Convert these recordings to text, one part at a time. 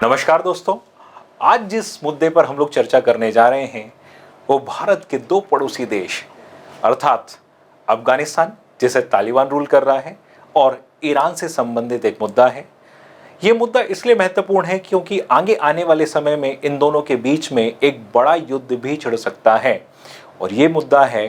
नमस्कार दोस्तों। आज जिस मुद्दे पर हम लोग चर्चा करने जा रहे हैं वो भारत के दो पड़ोसी देश अर्थात अफगानिस्तान जिसे तालिबान रूल कर रहा है और ईरान से संबंधित एक मुद्दा है। ये मुद्दा इसलिए महत्वपूर्ण है क्योंकि आगे आने वाले समय में इन दोनों के बीच में एक बड़ा युद्ध भी छिड़ सकता है और ये मुद्दा है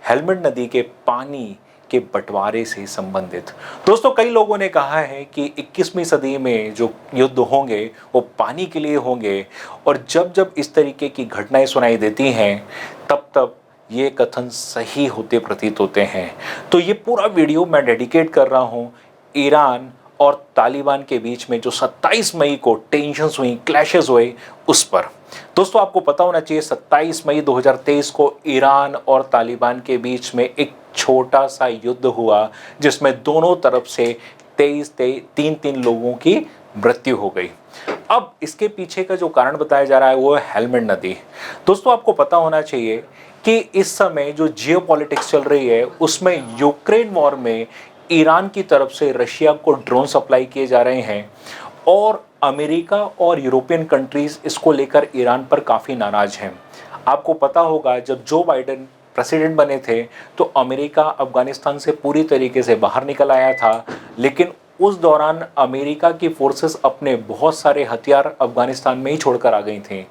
हेलमंड नदी के पानी के बंटवारे से संबंधित। दोस्तों, कई लोगों ने कहा है कि 21वीं सदी में जो युद्ध होंगे वो पानी के लिए होंगे और जब जब इस तरीके की घटनाएं सुनाई देती हैं तब तब ये कथन सही होते प्रतीत होते हैं। तो ये पूरा वीडियो मैं डेडिकेट कर रहा हूँ ईरान और तालिबान के बीच में जो 27 मई को टेंशन्स हुई, क्लैशेस हुए उस पर। दोस्तों, आपको पता होना चाहिए 27 मई 2023 को ईरान और तालिबान के बीच में एक छोटा सा युद्ध हुआ जिसमें दोनों तरफ से 23 लोगों की मृत्यु हो गई। अब इसके पीछे का जो कारण बताया जा रहा है वो है हेलमंड नदी। दोस्तों, आपको पता होना चाहिए कि इस समय जो जियोपॉलिटिक्स चल रही है उसमें यूक्रेन वॉर में ईरान की तरफ से रशिया को ड्रोन सप्लाई किए जा रहे हैं और अमेरिका और यूरोपियन कंट्रीज इसको लेकर ईरान पर काफ़ी नाराज हैं। आपको पता होगा जब जो बाइडेन प्रेसिडेंट बने थे तो अमेरिका अफगानिस्तान से पूरी तरीके से बाहर निकल आया था, लेकिन उस दौरान अमेरिका की फोर्सेस अपने बहुत सारे हथियार अफगानिस्तान में ही छोड़कर आ गई थी।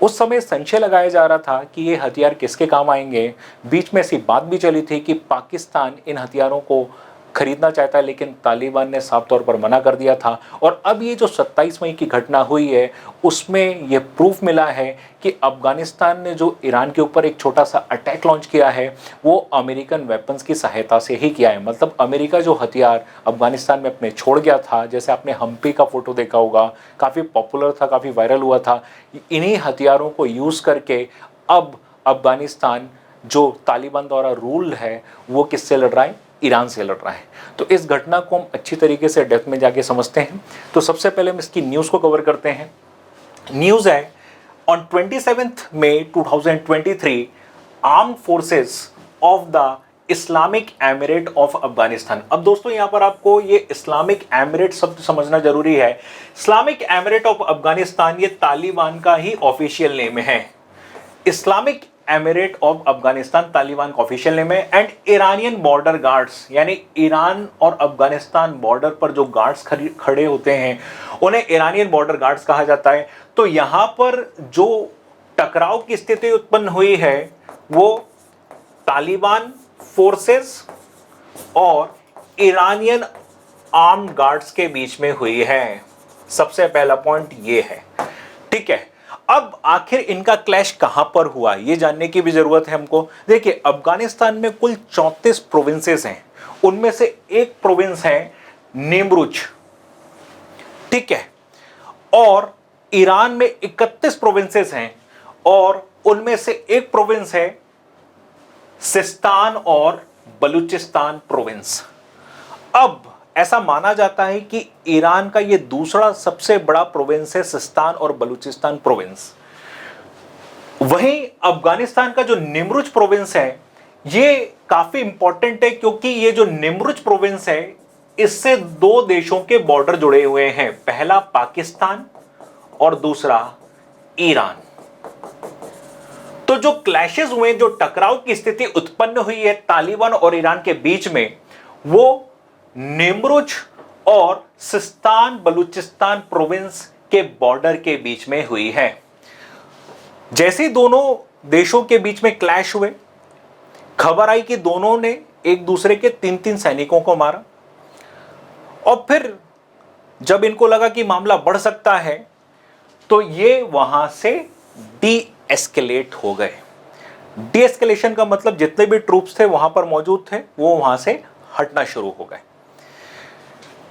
उस समय संशय लगाया जा रहा था कि ये हथियार किसके काम आएंगे। बीच में ऐसी बात भी चली थी कि पाकिस्तान इन हथियारों को खरीदना चाहता है, लेकिन तालिबान ने साफ तौर पर मना कर दिया था। और अब ये जो 27 मई की घटना हुई है उसमें ये प्रूफ मिला है कि अफगानिस्तान ने जो ईरान के ऊपर एक छोटा सा अटैक लॉन्च किया है वो अमेरिकन वेपन्स की सहायता से ही किया है। मतलब अमेरिका जो हथियार अफगानिस्तान में अपने छोड़ गया था, जैसे आपने हम्पी का फोटो देखा होगा, काफ़ी पॉपुलर था, काफ़ी वायरल हुआ था, इन्हीं हथियारों को यूज़ करके अब अफगानिस्तान जो तालिबान द्वारा रूल है वो किससे लड़ रहा है? ईरान से लड़ रहा है। तो इस घटना को हम अच्छी तरीके से डेप्थ में जाके समझते हैं। तो सबसे पहले हम इसकी न्यूज़ को कवर करते हैं। न्यूज़ है on 27 May 2023 armed forces of the Islamic Emirate of Afghanistan. अब दोस्तों यहाँ पर आपको ये इस्लामिक एमिरेट शब्द समझना जरूरी है। इस्लामिक एमिरेट ऑफ अफगानिस्तान ये तालिबान का ही ऑफिशियल नेम है। Islamic Emirate of Afghanistan Taliban का ऑफिशियल नेम है। एंड ईरानियन बॉर्डर गार्ड्स, यानी ईरान और अफगानिस्तान बॉर्डर पर जो गार्ड्स खड़े होते हैं उन्हें ईरानियन बॉर्डर गार्ड्स कहा जाता है। तो यहां पर जो टकराव की स्थिति उत्पन्न हुई है वो तालिबान फोर्सेस और ईरानियन आर्म्ड गार्ड्स के बीच में हुई है। सबसे पहला पॉइंट ये है, ठीक है। अब आखिर इनका क्लैश कहां पर हुआ ये जानने की भी जरूरत है हमको। देखिए, अफगानिस्तान में कुल 34 प्रोविंसेस हैं, उनमें से एक प्रोविंस है नेमरुज, ठीक है। और ईरान में 31 प्रोविंसेस हैं और उनमें से एक प्रोविंस है सिस्तान और बलूचिस्तान प्रोविंस। अब ऐसा माना जाता है कि ईरान का ये दूसरा सबसे बड़ा प्रोविंस है सिस्तान और बलूचिस्तान प्रोविंस। वहीं अफगानिस्तान का जो निमरुज प्रोविंस है ये काफी इंपॉर्टेंट है क्योंकि ये जो निमरुज प्रोविंस है इससे दो देशों के बॉर्डर जुड़े हुए हैं, पहला पाकिस्तान और दूसरा ईरान। तो जो क्लैशेस हुए, जो टकराव की स्थिति उत्पन्न हुई है तालिबान और ईरान के बीच में, वो नेमरुज और सिस्तान बलूचिस्तान प्रोविंस के बॉर्डर के बीच में हुई है। जैसे दोनों देशों के बीच में क्लैश हुए, खबर आई कि दोनों ने एक दूसरे के 3-3 सैनिकों को मारा और फिर जब इनको लगा कि मामला बढ़ सकता है तो ये वहां से डी एस्केलेट हो गए। डी एस्केलेशन का मतलब जितने भी ट्रूप्स थे वहां पर मौजूद थे वो वहां से हटना शुरू हो गए।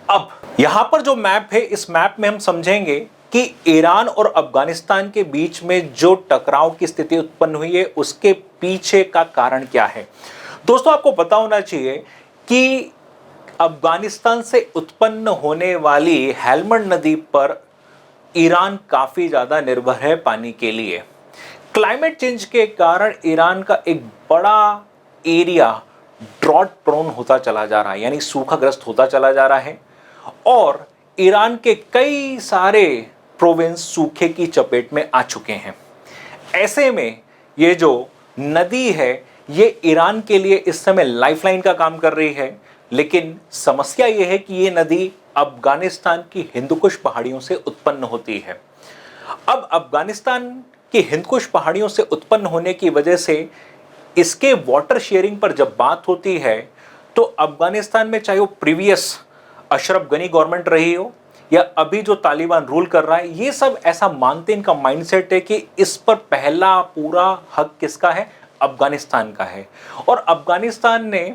अब यहां पर जो मैप है, इस मैप में हम समझेंगे कि ईरान और अफगानिस्तान के बीच में जो टकराव की स्थिति उत्पन्न हुई है उसके पीछे का कारण क्या है। दोस्तों, आपको पता होना चाहिए कि अफगानिस्तान से उत्पन्न होने वाली हेलमंड नदी पर ईरान काफी ज्यादा निर्भर है पानी के लिए। क्लाइमेट चेंज के कारण ईरान का एक बड़ा एरिया ड्रॉट प्रोन होता चला जा रहा है, यानी सूखाग्रस्त होता चला जा रहा है और ईरान के कई सारे प्रोविंस सूखे की चपेट में आ चुके हैं। ऐसे में ये जो नदी है ये ईरान के लिए इस समय लाइफलाइन का काम कर रही है, लेकिन समस्या ये है कि ये नदी अफगानिस्तान की हिंदुकुश पहाड़ियों से उत्पन्न होती है। अब अफगानिस्तान की हिंदकुश पहाड़ियों से उत्पन्न होने की वजह से इसके वाटर शेयरिंग पर जब बात होती है तो अफगानिस्तान में चाहे वो प्रीवियस अशरफ गनी गवर्नमेंट रही हो या अभी जो तालिबान रूल कर रहा है, ये सब ऐसा मानते, इनका माइंडसेट है कि इस पर पहला पूरा हक किसका है, अफगानिस्तान का है। और अफगानिस्तान ने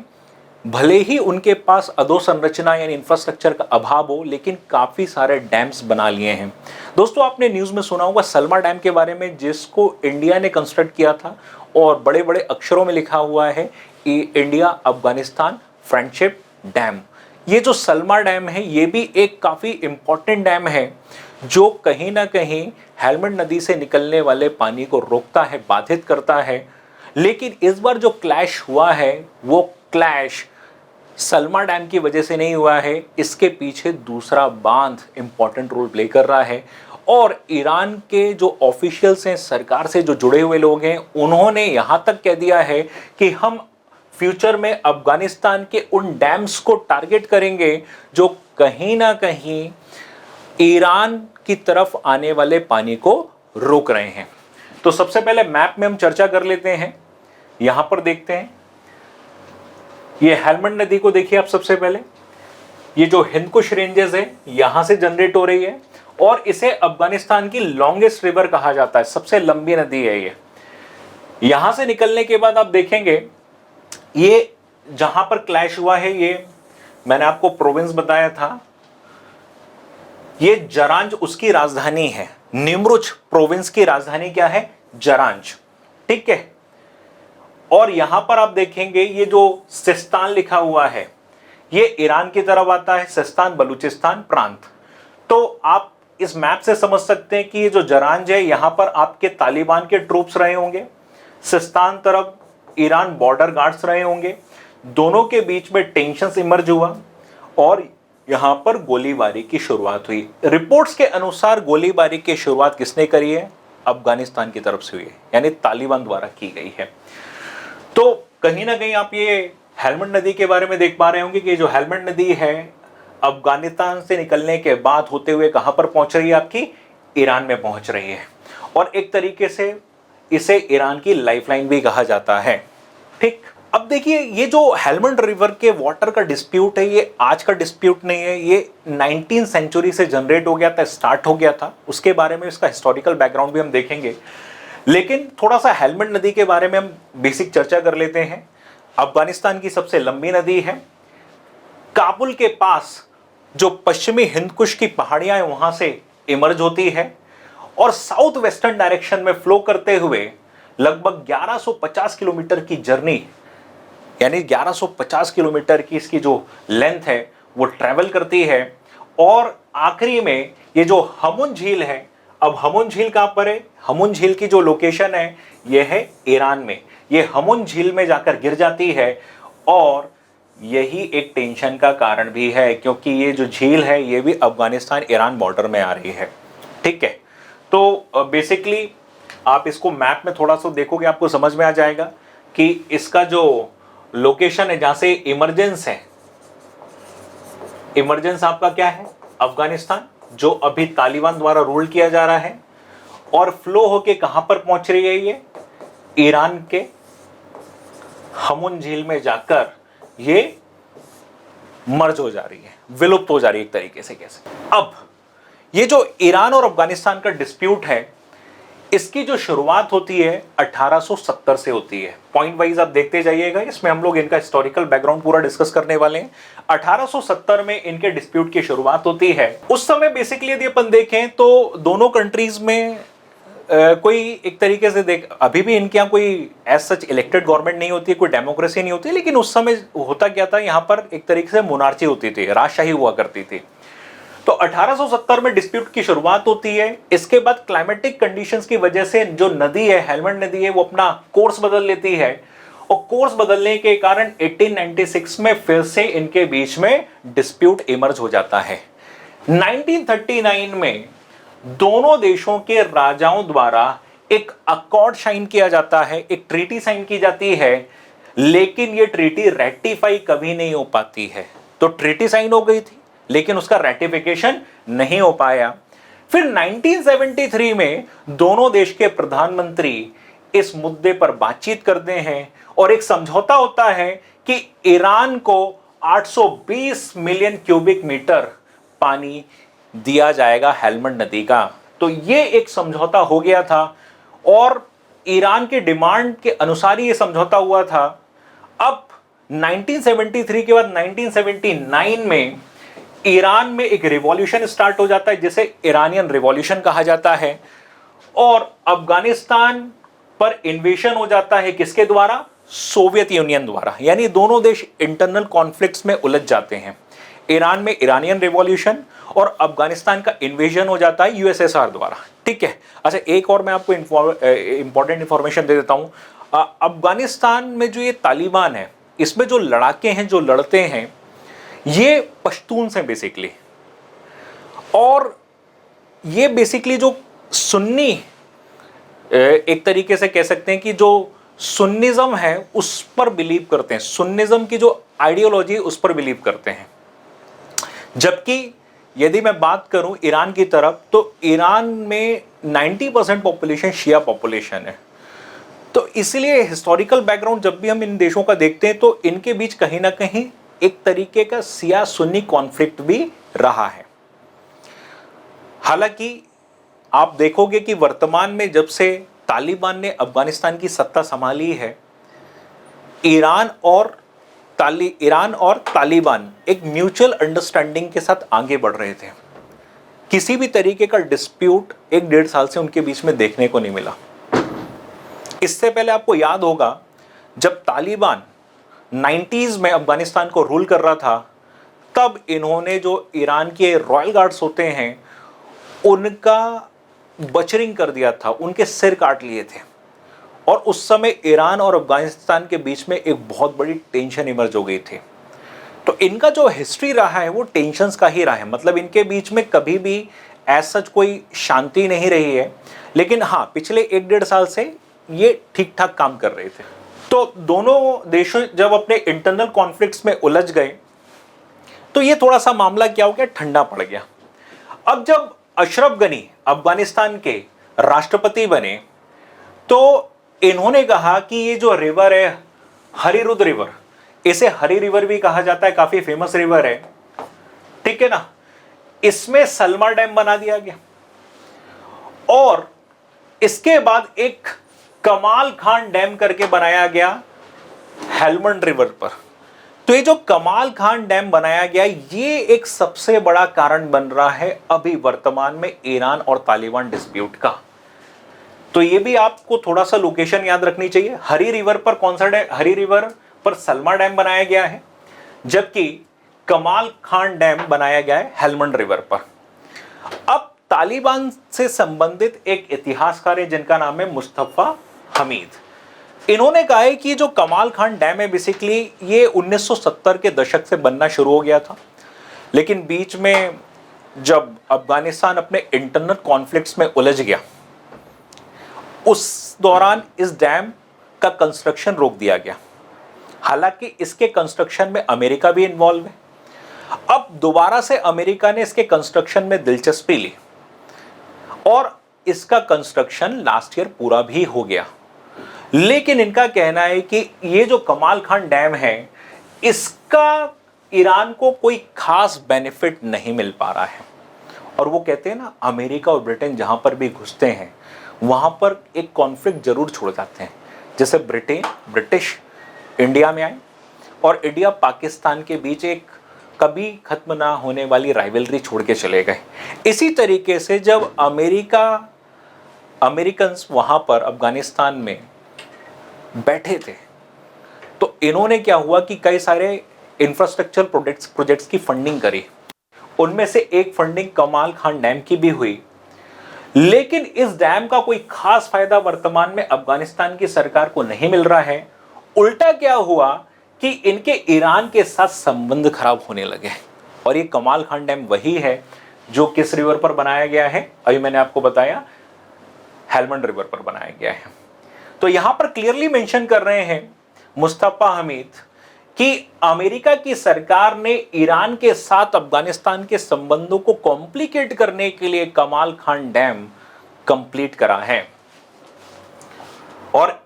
भले ही उनके पास अधोसंरचना यानी इंफ्रास्ट्रक्चर का अभाव हो, लेकिन काफ़ी सारे डैम्स बना लिए हैं। दोस्तों, आपने न्यूज़ में सुना होगा सलमा डैम के बारे में, जिसको इंडिया ने कंस्ट्रक्ट किया था और बड़े बड़े अक्षरों में लिखा हुआ है इंडिया अफगानिस्तान फ्रेंडशिप डैम। ये जो सलमा डैम है ये भी एक काफ़ी इंपॉर्टेंट डैम है जो कहीं ना कहीं हेलमंड नदी से निकलने वाले पानी को रोकता है, बाधित करता है। लेकिन इस बार जो क्लैश हुआ है वो क्लैश सलमा डैम की वजह से नहीं हुआ है, इसके पीछे दूसरा बांध इंपॉर्टेंट रोल प्ले कर रहा है। और ईरान के जो ऑफिशियल्स हैं, सरकार से जो जुड़े हुए लोग हैं, उन्होंने यहाँ तक कह दिया है कि हम फ्यूचर में अफगानिस्तान के उन डैम्स को टारगेट करेंगे जो कहीं ना कहीं ईरान की तरफ आने वाले पानी को रोक रहे हैं। तो सबसे पहले मैप में हम चर्चा कर लेते हैं। यहां पर देखते हैं, ये हेलमंड नदी को देखिए आप। सबसे पहले ये जो हिंदकुश रेंजेस है यहां से जनरेट हो रही है और इसे अफगानिस्तान की लॉन्गेस्ट रिवर कहा जाता है, सबसे लंबी नदी है ये। यहां से निकलने के बाद आप देखेंगे ये जहां पर क्लैश हुआ है, ये मैंने आपको प्रोविंस बताया था, ये जरांज उसकी राजधानी है। निमरुज प्रोविंस की राजधानी क्या है, जरांज, ठीक है। और यहां पर आप देखेंगे ये जो सिस्तान लिखा हुआ है ये ईरान की तरफ आता है, सिस्तान बलूचिस्तान प्रांत। तो आप इस मैप से समझ सकते हैं कि ये जो जरांज है यहां पर आपके तालिबान के ट्रूप्स रहे होंगे, सिस्तान तरफ ईरान बॉर्डर गार्ड्स रहे होंगे, दोनों के बीच में टेंशन इमर्ज हुआ और यहां पर गोलीबारी की शुरुआत हुई। रिपोर्ट्स के अनुसार गोलीबारी की शुरुआत किसने करी है, अफगानिस्तान की तरफ से हुई है, यानी तालिबान द्वारा की गई है। तो कहीं ना कहीं आप ये हेलमंड नदी के बारे में देख पा रहे होंगे कि जो हेलमंड नदी है अफगानिस्तान से निकलने के बाद होते हुए कहां पर पहुंच रही है, आपकी ईरान में पहुंच रही है। और एक तरीके से इसे ईरान की लाइफलाइन भी कहा जाता है, ठीक। अब देखिए ये जो हेलमंड रिवर के वाटर का डिस्प्यूट है ये आज का डिस्प्यूट नहीं है, ये 19वीं सेंचुरी से जनरेट हो गया था, स्टार्ट हो गया था। उसके बारे में इसका हिस्टोरिकल बैकग्राउंड भी हम देखेंगे, लेकिन थोड़ा सा हेलमंड नदी के बारे में हम बेसिक चर्चा कर लेते हैं। अफगानिस्तान की सबसे लंबी नदी है, काबुल के पास जो पश्चिमी हिंदकुश की पहाड़ियां हैं वहां से इमर्ज होती है और साउथ वेस्टर्न डायरेक्शन में फ्लो करते हुए लगभग 1150 किलोमीटर की जर्नी, यानी 1150 किलोमीटर की इसकी जो लेंथ है वो ट्रैवल करती है। और आखिरी में ये जो हमुन झील है, अब हमुन झील कहां पर है, हमुन झील की जो लोकेशन है ये है ईरान में। ये हमुन झील में जाकर गिर जाती है और यही एक टेंशन का कारण भी है, क्योंकि ये जो झील है ये भी अफगानिस्तान ईरान बॉर्डर में आ रही है, ठीक है। तो बेसिकली आप इसको मैप में थोड़ा सा देखोगे आपको समझ में आ जाएगा कि इसका जो लोकेशन है जहां से इमरजेंस है, इमरजेंस आपका क्या है, अफगानिस्तान, जो अभी तालिबान द्वारा रूल किया जा रहा है। और फ्लो होके कहां पर पहुंच रही है, ये ईरान के हमुन झील में जाकर ये मर्ज हो जा रही है, विलुप्त हो जा रही है एक तरीके से। कैसे, अब ये जो ईरान और अफगानिस्तान का डिस्प्यूट है इसकी जो शुरुआत होती है 1870 से होती है। पॉइंट वाइज आप देखते जाइएगा, इसमें हम लोग इनका हिस्टोरिकल बैकग्राउंड पूरा डिस्कस करने वाले हैं। 1870 में इनके डिस्प्यूट की शुरुआत होती है। उस समय बेसिकली यदि अपन देखें तो दोनों कंट्रीज में कोई एक तरीके से अभी भी इनके यहाँ कोई एज सच इलेक्टेड गवर्नमेंट नहीं होती है, कोई डेमोक्रेसी नहीं होती, लेकिन उस समय होता क्या था, यहाँ पर एक तरीके से मोनार्ची होती थी, राजशाही हुआ करती थी। तो 1870 में डिस्प्यूट की शुरुआत होती है। इसके बाद क्लाइमेटिक कंडीशंस की वजह से जो नदी है, हेलमंड नदी है, वो अपना कोर्स बदल लेती है और कोर्स बदलने के कारण 1896 में फिर से इनके बीच में डिस्प्यूट इमर्ज हो जाता है। 1939 में दोनों देशों के राजाओं द्वारा एक अकॉर्ड साइन किया जाता है, एक ट्रीटी साइन की जाती है, लेकिन यह ट्रीटी रेटिफाई कभी नहीं हो पाती है। तो ट्रीटी साइन हो गई थी लेकिन उसका रेटिफिकेशन नहीं हो पाया। फिर 1973 में दोनों देश के प्रधानमंत्री इस मुद्दे पर बातचीत करते हैं और एक समझौता होता है कि ईरान को 820 मिलियन क्यूबिक मीटर पानी दिया जाएगा हेलमंड नदी का। तो यह एक समझौता हो गया था और ईरान के डिमांड के अनुसार ही यह समझौता हुआ था। अब 1973 के बाद 1979 में ईरान में एक रिवॉल्यूशन स्टार्ट हो जाता है जिसे ईरानियन रिवॉल्यूशन कहा जाता है और अफगानिस्तान पर इन्वेशन हो जाता है किसके द्वारा? सोवियत यूनियन द्वारा। यानी दोनों देश इंटरनल कॉन्फ्लिक्ट्स में उलझ जाते हैं। ईरान में ईरानियन रिवॉल्यूशन और अफगानिस्तान का इन्वेजन हो जाता है यूएसएसआर द्वारा। ठीक है। अच्छा, एक और मैं आपको इंपॉर्टेंट इंफॉर्मेशन दे देता हूं। अफगानिस्तान में जो ये तालिबान है, इसमें जो लड़ाके हैं, जो लड़ते हैं, ये पश्तून से बेसिकली, और ये बेसिकली जो सुन्नी, एक तरीके से कह सकते हैं कि जो सुन्निज्म है उस पर बिलीव करते हैं, सुन्निज्म की जो आइडियोलॉजी उस पर बिलीव करते हैं। जबकि यदि मैं बात करूं ईरान की तरफ, तो ईरान में 90% पॉपुलेशन शिया पॉपुलेशन है। तो इसलिए हिस्टोरिकल बैकग्राउंड जब भी हम इन देशों का देखते हैं तो इनके बीच कहीं ना कहीं एक तरीके का शिया सुन्नी कॉन्फ्लिक्ट भी रहा है। हालांकि आप देखोगे कि वर्तमान में जब से तालिबान ने अफगानिस्तान की सत्ता संभाली है, ईरान और तालिबान एक म्यूचुअल अंडरस्टैंडिंग के साथ आगे बढ़ रहे थे। किसी भी तरीके का डिस्प्यूट 1-1.5 साल से उनके बीच में देखने को नहीं मिला। इससे पहले आपको याद होगा जब तालिबान 90s में अफगानिस्तान को रूल कर रहा था, तब इन्होंने जो ईरान के रॉयल गार्ड्स होते हैं उनका बचरिंग कर दिया था, उनके सिर काट लिए थे। और उस समय ईरान और अफगानिस्तान के बीच में एक बहुत बड़ी टेंशन इमर्ज हो गई थी। तो इनका जो हिस्ट्री रहा है वो टेंशन्स का ही रहा है, मतलब इनके बीच में कभी भी ऐसा कोई शांति नहीं रही है। लेकिन हाँ, पिछले 1-1.5 साल से ये ठीक ठाक काम कर रहे थे। तो दोनों देशों जब अपने इंटरनल कॉन्फ्लिक्ट्स में उलझ गए तो ये थोड़ा सा मामला क्या हो गया, ठंडा पड़ गया। अब जब अशरफ गनी अफगानिस्तान के राष्ट्रपति बने तो इन्होंने कहा कि ये जो रिवर है, हरिरुद रिवर, इसे हरी रिवर भी कहा जाता है, काफी फेमस रिवर है, ठीक है ना, इसमें सलमा डैम बना दिया गया। और इसके बाद एक कमाल खान डैम करके बनाया गया हेलमंड रिवर पर। तो ये जो कमाल खान डैम बनाया गया, ये एक सबसे बड़ा कारण बन रहा है अभी वर्तमान में ईरान और तालिबान डिस्प्यूट का। तो ये भी आपको थोड़ा सा लोकेशन याद रखनी चाहिए। हरी रिवर पर कौन सा डैम? हरी रिवर पर सलमा डैम बनाया गया है, जबकि कमाल खान डैम बनाया गया है हेलमंड रिवर पर। अब तालिबान से संबंधित एक इतिहासकार है जिनका नाम है मुस्तफा हमीद। इन्होंने कहा है कि जो कमाल खान डैम है बेसिकली ये 1970 के दशक से बनना शुरू हो गया था, लेकिन बीच में जब अफगानिस्तान अपने इंटरनल कॉन्फ्लिक्ट्स में उलझ गया, उस दौरान इस डैम का कंस्ट्रक्शन रोक दिया गया। हालांकि इसके कंस्ट्रक्शन में अमेरिका भी इन्वॉल्व है। अब दोबारा से अमेरिका ने इसके कंस्ट्रक्शन में दिलचस्पी ली और इसका कंस्ट्रक्शन लास्ट ईयर पूरा भी हो गया। लेकिन इनका कहना है कि ये जो कमाल खान डैम है, इसका ईरान को कोई खास बेनिफिट नहीं मिल पा रहा है। और वो कहते हैं ना, अमेरिका और ब्रिटेन जहां पर भी घुसते हैं वहां पर एक कॉन्फ्लिक्ट जरूर छोड़ जाते हैं। जैसे ब्रिटिश इंडिया में आए और इंडिया पाकिस्तान के बीच एक कभी खत्म ना होने वाली राइवलरी छोड़ के चले गए। इसी तरीके से जब अमेरिकन्स वहां पर अफगानिस्तान में बैठे थे तो इन्होंने क्या हुआ कि कई सारे इंफ्रास्ट्रक्चर प्रोजेक्ट्स की फंडिंग करी। उनमें से एक फंडिंग कमाल खान डैम की भी हुई। लेकिन इस डैम का कोई खास फायदा वर्तमान में अफगानिस्तान की सरकार को नहीं मिल रहा है। उल्टा क्या हुआ कि इनके ईरान के साथ संबंध खराब होने लगे। और ये कमाल खान डैम वही है जो किस रिवर पर बनाया गया है, अभी मैंने आपको बताया हेलमंड रिवर पर बनाया गया है। तो यहां पर क्लियरली मेंशन कर रहे हैं मुस्तफा हमीद कि अमेरिका की सरकार ने ईरान के साथ अफगानिस्तान के संबंधों को कॉम्प्लिकेट करने के लिए कमाल खान डैम कंप्लीट करा है। और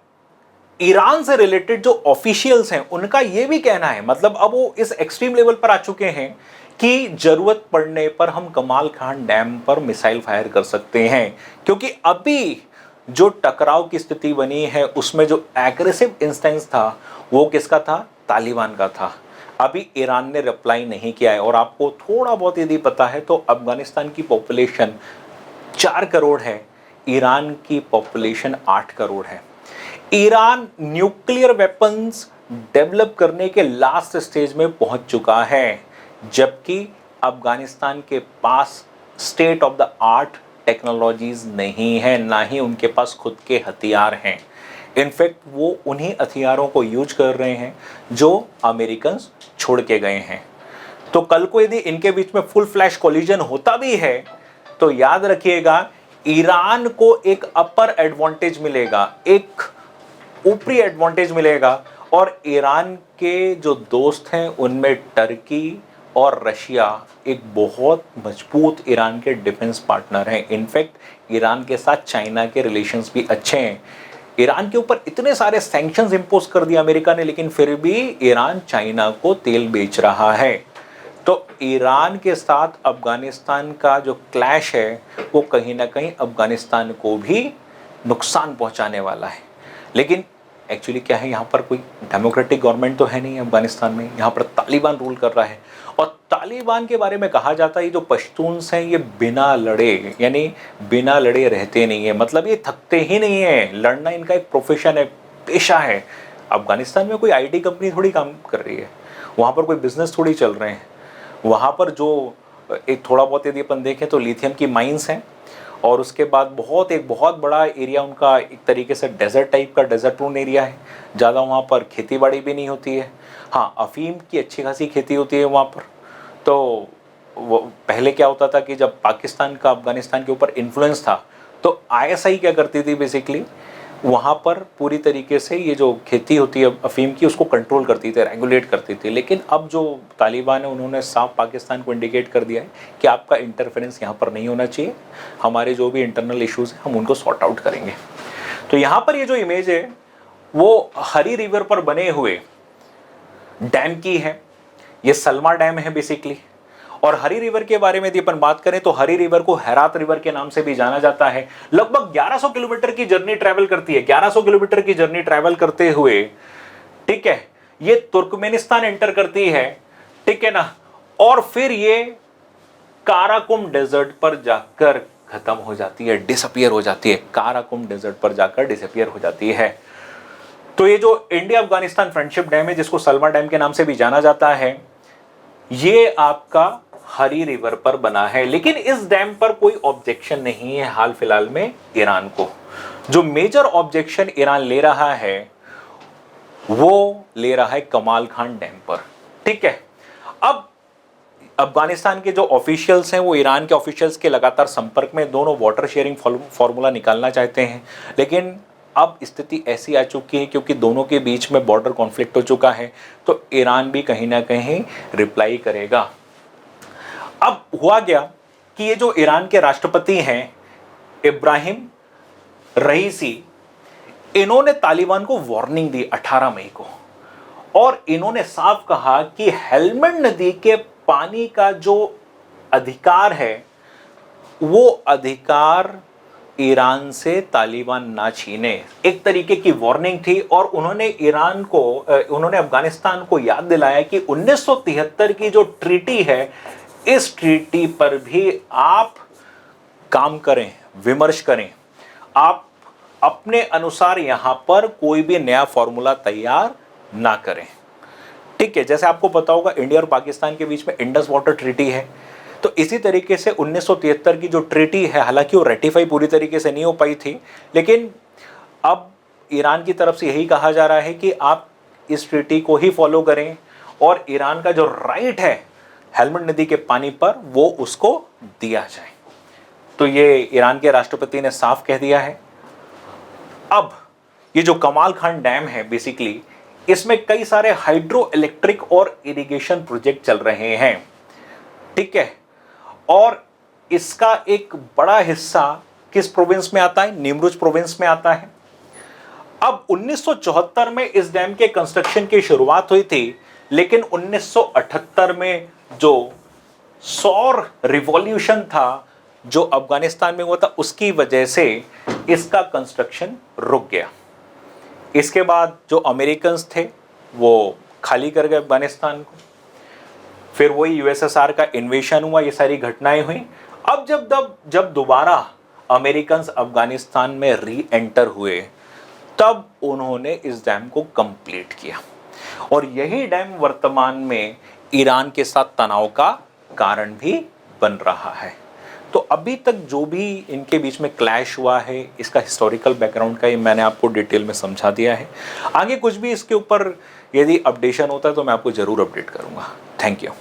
ईरान से रिलेटेड जो ऑफिशियल्स हैं उनका यह भी कहना है, मतलब अब वो इस एक्सट्रीम लेवल पर आ चुके हैं कि जरूरत पड़ने पर हम कमाल खान डैम पर मिसाइल फायर कर सकते हैं, क्योंकि अभी जो टकराव की स्थिति बनी है उसमें जो एग्रेसिव इंस्टेंस था वो किसका था, तालिबान का था। अभी ईरान ने रिप्लाई नहीं किया है। और आपको थोड़ा बहुत यदि पता है तो अफगानिस्तान की पॉपुलेशन 4 करोड़ है, ईरान की पॉपुलेशन 8 करोड़ है। ईरान न्यूक्लियर वेपन्स डेवलप करने के लास्ट स्टेज में पहुंच चुका है, जबकि अफगानिस्तान के पास state of the art technologies नहीं है, ना ही उनके पास खुद के हथियार हैं। इनफैक्ट वो उन्हीं हथियारों को यूज कर रहे हैं जो अमेरिकन छोड़ के गए हैं। तो कल को यदि इनके बीच में फुल फ्लैश कोलिजन होता भी है तो याद रखिएगा ईरान को एक अपर एडवांटेज मिलेगा, एक ऊपरी एडवांटेज मिलेगा। और ईरान के जो दोस्त हैं उनमें टर्की और रशिया एक बहुत मजबूत ईरान के डिफेंस पार्टनर हैं। इनफैक्ट ईरान के साथ चाइना के रिलेशंस भी अच्छे हैं। ईरान के ऊपर इतने सारे सैंक्शंस इंपोज कर दिया अमेरिका ने, लेकिन फिर भी ईरान चाइना को तेल बेच रहा है। तो ईरान के साथ अफगानिस्तान का जो क्लैश है वो कहीं ना कहीं अफगानिस्तान को भी नुकसान पहुंचाने वाला है। लेकिन एक्चुअली क्या है, यहाँ पर कोई डेमोक्रेटिक गवर्नमेंट तो है नहीं अफगानिस्तान में, यहाँ पर तालिबान रूल कर रहा है। और तालिबान के बारे में कहा जाता है ये जो पश्तून्स हैं ये बिना लड़े, यानी बिना लड़े रहते नहीं है, मतलब ये थकते ही नहीं है। लड़ना इनका एक प्रोफेशन है, पेशा है। अफगानिस्तान में कोई आईटी कंपनी थोड़ी काम कर रही है, वहाँ पर कोई बिजनेस थोड़ी चल रहे हैं। वहाँ पर जो एक थोड़ा बहुत यदि अपन देखें तो लिथियम की माइंस हैं, और उसके बाद एक बहुत बड़ा एरिया उनका एक तरीके से डेजर्ट टाइप का, डेजर्ट प्रोन एरिया है। ज़्यादा वहाँ पर खेती बाड़ी भी नहीं होती है। हाँ, अफ़ीम की अच्छी खासी खेती होती है वहाँ पर। तो वो पहले क्या होता था कि जब पाकिस्तान का अफगानिस्तान के ऊपर इन्फ्लुएंस था तो आईएसआई क्या करती थी, बेसिकली वहाँ पर पूरी तरीके से ये जो खेती होती है अफ़ीम की उसको कंट्रोल करती थी, रेगुलेट करती थी। लेकिन अब जो तालिबान है उन्होंने साफ पाकिस्तान को इंडिकेट कर दिया है कि आपका इंटरफेरेंस यहाँ पर नहीं होना चाहिए, हमारे जो भी इंटरनल इश्यूज़ हैं हम उनको सॉर्ट आउट करेंगे। तो यहाँ पर ये जो इमेज है वो हरी रिवर पर बने हुए डैम की है। ये सलमा डैम है बेसिकली। और हरी रिवर के बारे में यदि अपन बात करें तो हरी रिवर को हेरात रिवर के नाम से भी जाना जाता है। लगभग 1100 किलोमीटर की जर्नी ट्रैवल करती है। 1100 किलोमीटर की जर्नी ट्रैवल करते हुए, ठीक है, ये तुर्कमेनिस्तान एंटर करती है, ठीक है ना, और फिर ये काराकुम डेजर्ट पर जाकर खत्म हो जाती है, डिसअपियर हो जाती है। काराकुम डेजर्ट पर जाकर डिसअपियर हो जाती है। तो ये जो इंडिया अफगानिस्तान फ्रेंडशिप डैम है, जिसको सलमा डैम के नाम से भी जाना जाता है, ये आपका हरी रिवर पर बना है। लेकिन इस डैम पर कोई ऑब्जेक्शन नहीं है हाल फिलहाल में ईरान को। जो मेजर ऑब्जेक्शन ईरान ले रहा है वो ले रहा है कमाल खान डैम पर, ठीक है। अब अफगानिस्तान के जो ऑफिशियल्स हैं वो ईरान के ऑफिशियल्स के लगातार संपर्क में, दोनों वाटर शेयरिंग फॉर्मूला निकालना चाहते हैं। लेकिन अब स्थिति ऐसी आ चुकी है क्योंकि दोनों के बीच में बॉर्डर कॉन्फ्लिक्ट हो चुका है, तो ईरान भी कहीं ना कहीं रिप्लाई करेगा। अब हुआ गया कि ये जो ईरान के राष्ट्रपति हैं इब्राहिम रईसी, इन्होंने तालिबान को वार्निंग दी 18 मई को, और इन्होंने साफ कहा कि हेलमंड नदी के पानी का जो अधिकार है वो अधिकार ईरान से तालिबान ना छीने, एक तरीके की वार्निंग थी। और उन्होंने उन्होंने अफगानिस्तान को याद दिलाया कि 1973 की जो ट्रीटी है, इस ट्रीटी पर भी आप काम करें, विमर्श करें, आप अपने अनुसार यहां पर कोई भी नया फॉर्मूला तैयार ना करें, ठीक है। जैसे आपको पता होगा इंडिया और पाकिस्तान के बीच में इंडस वाटर ट्रीटी है, तो इसी तरीके से 1973 की जो ट्रीटी है, हालांकि वो रेटिफाई पूरी तरीके से नहीं हो पाई थी, लेकिन अब ईरान की तरफ से यही कहा जा रहा है कि आप इस ट्रीटी को ही फॉलो करें, और ईरान का जो राइट है हेलमंड नदी के पानी पर वो उसको दिया जाए। तो ये ईरान के राष्ट्रपति ने साफ कह दिया है। अब ये जो कमाल खान डैम है बेसिकली, इसमें कई सारे हाइड्रो इलेक्ट्रिक और इरिगेशन प्रोजेक्ट चल रहे हैं, ठीक है। और इसका एक बड़ा हिस्सा किस प्रोविंस में आता है? नीमरुज प्रोविंस में आता है। अब 1974 में इस डैम के कंस्ट्रक्शन की शुरुआत हुई थी, लेकिन 1978 में जो सौर रिवॉल्यूशन था जो अफगानिस्तान में हुआ था, उसकी वजह से इसका कंस्ट्रक्शन रुक गया। इसके बाद जो अमेरिकन्स थे वो खाली कर गए अफगानिस्तान को, फिर वही यूएसएसआर का इन्वेशन हुआ, ये सारी घटनाएं हुई। अब जब दोबारा अमेरिकन्स अफगानिस्तान में री एंटर हुए, तब उन्होंने इस डैम को कंप्लीट किया, और यही डैम वर्तमान में ईरान के साथ तनाव का कारण भी बन रहा है। तो अभी तक जो भी इनके बीच में क्लैश हुआ है, इसका हिस्टोरिकल बैकग्राउंड का ये मैंने आपको डिटेल में समझा दिया है। आगे कुछ भी इसके ऊपर यदि अपडेशन होता है तो मैं आपको ज़रूर अपडेट करूँगा। Thank you.